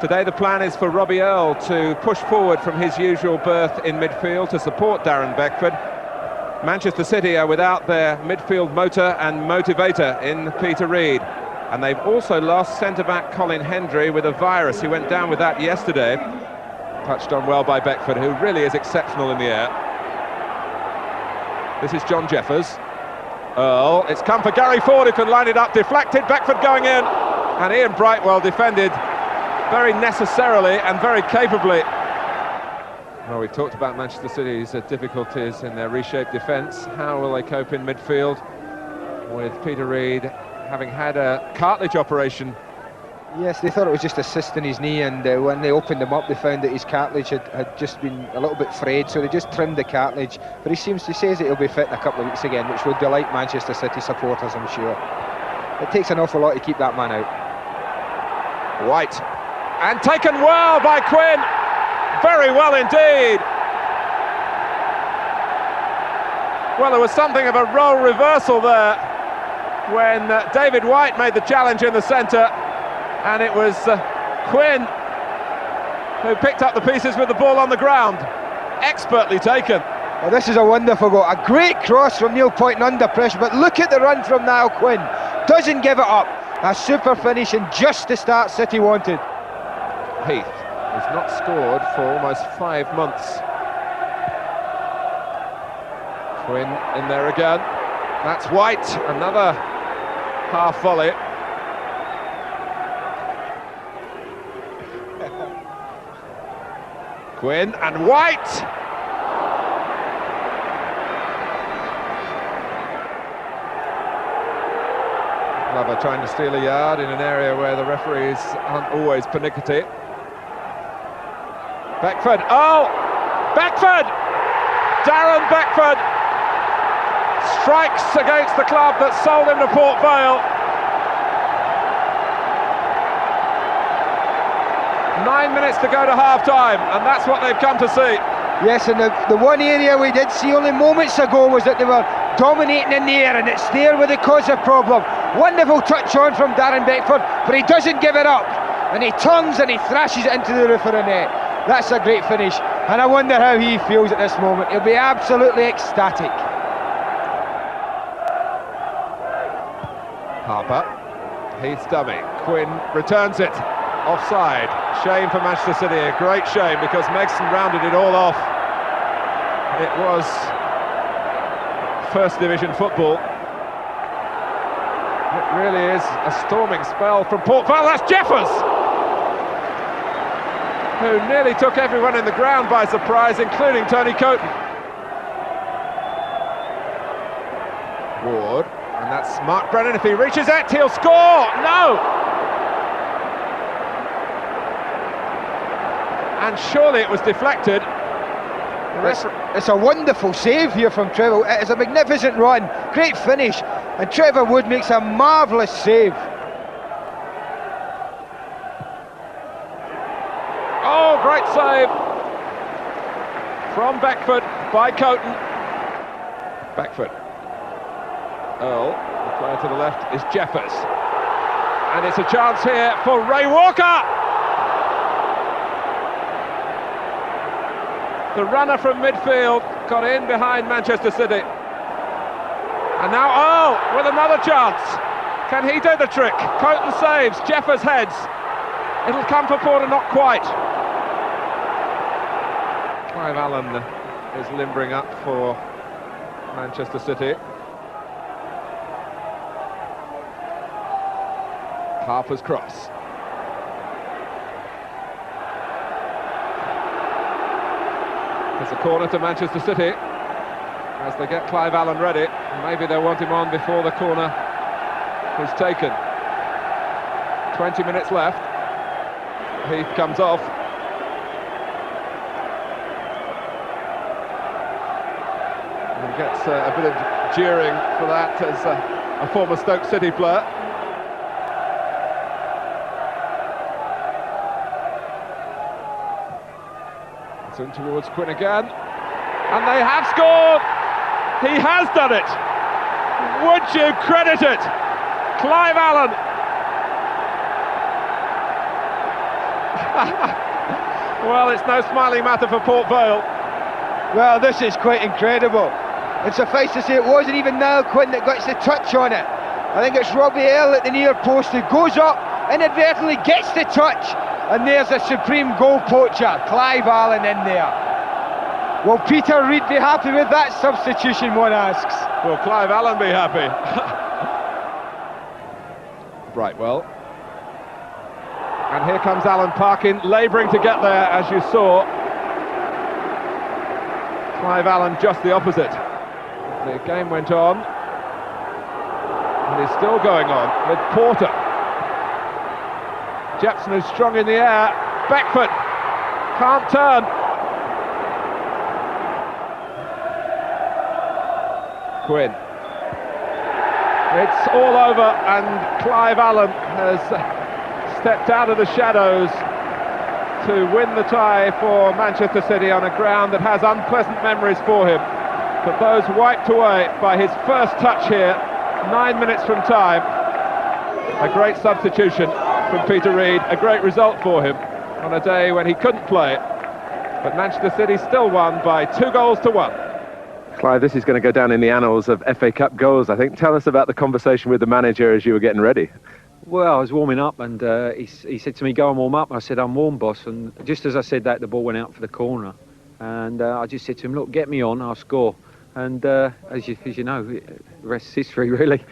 Today the plan is for Robbie Earle to push forward from his usual berth in midfield to support Darren Beckford. Manchester City are without their midfield motor and motivator in Peter Reid. And they've also lost centre-back Colin Hendry with a virus. He went down with that yesterday. Touched on well by Beckford, who really is exceptional in the air. This is John Jeffers. Earle, it's come for Gary Ford, who can line it up, deflected, Beckford going in. And Ian Brightwell defended very necessarily and very capably. Well, we've talked about Manchester City's difficulties in their reshaped defence. How will they cope in midfield with Peter Reid having had a cartilage operation? Yes, they thought it was just a cyst in his knee, and when they opened him up they found that his cartilage had just been a little bit frayed, so they just trimmed the cartilage. But he says that he'll be fit in a couple of weeks again, which will delight Manchester City supporters, I'm sure. It takes an awful lot to keep that man out. White, and taken well by Quinn, very well indeed. Well, there was something of a role reversal there when David White made the challenge in the centre, and it was Quinn who picked up the pieces with the ball on the ground. Expertly taken. Well, this is a wonderful goal, a great cross from Niall Pointing under pressure, but look at the run from Niall Quinn. Doesn't give it up. A super finish, and just the start City wanted. Heath has not scored for almost 5 months. Quinn in there again. That's White, another half volley. Quinn and White. Glover trying to steal a yard in an area where the referees aren't always pernickety. Beckford, oh! Beckford! Darren Beckford strikes against the club that sold him to Port Vale. 9 minutes to go to half-time, and that's what they've come to see. Yes, and the one area we did see only moments ago was that they were dominating in the air, and it's there where they cause a problem. Wonderful touch on from Darren Beckford, but he doesn't give it up, and he turns and he thrashes it into the roof of the net. That's a great finish, and I wonder how he feels at this moment. He'll be absolutely ecstatic. Harper, Heath's dummy, Quinn returns it, offside. Shame for Manchester City, a great shame, because Megson rounded it all off. It was First Division football. It really is a storming spell from Port Vale. That's Jeffers, who nearly took everyone in the ground by surprise, including Tony Coton. Ward, and that's Mark Brennan. If he reaches it, he'll score. No! And surely it was deflected. It's a wonderful save here from Trevor. It is a magnificent run, great finish, and Trevor Wood makes a marvellous save. Oh, great save from Beckford by Coton. Beckford. Earle, the player to the left is Jeffers. And it's a chance here for Ray Walker. The runner from midfield got in behind Manchester City. And now Earle with another chance. Can he do the trick? Coton saves, Jeffers heads. It'll come for Porter, not quite. Clive Allen is limbering up for Manchester City. Harper's cross. It's a corner to Manchester City as they get Clive Allen ready. Maybe they'll want him on before the corner is taken. 20 minutes left. Heath comes off. And gets a bit of jeering for that as a former Stoke City player. It's in towards Quinn again. And they have scored! He has done it! Would you credit it? Clive Allen. Well, it's no smiling matter for Port Vale. Well, this is quite incredible. And suffice to say, it wasn't even Niall Quinn that gets the touch on it. I think it's Robbie Earl at the near post who goes up, inadvertently gets the touch, and there's a supreme goal poacher, Clive Allen, in there. Will Peter Reid be happy with that substitution, one asks? Will Clive Allen be happy? Brightwell. And here comes Alan Parkin, labouring to get there, as you saw. Clive Allen just the opposite. The game went on, and is still going on with Porter. Jepson is strong in the air. Beckford can't turn. Quinn. It's all over, and Clive Allen has stepped out of the shadows to win the tie for Manchester City on a ground that has unpleasant memories for him. But those wiped away by his first touch here, 9 minutes from time. A great substitution from Peter Reid, a great result for him on a day when he couldn't play. But Manchester City still won by 2-1. Clive, this is going to go down in the annals of FA Cup goals, I think. Tell us about the conversation with the manager as you were getting ready. Well, I was warming up, and he said to me, "Go and warm up." I said, "I'm warm, boss." And just as I said that, the ball went out for the corner. And I just said to him, "Look, get me on, I'll score." And as you know, the rest is history, really.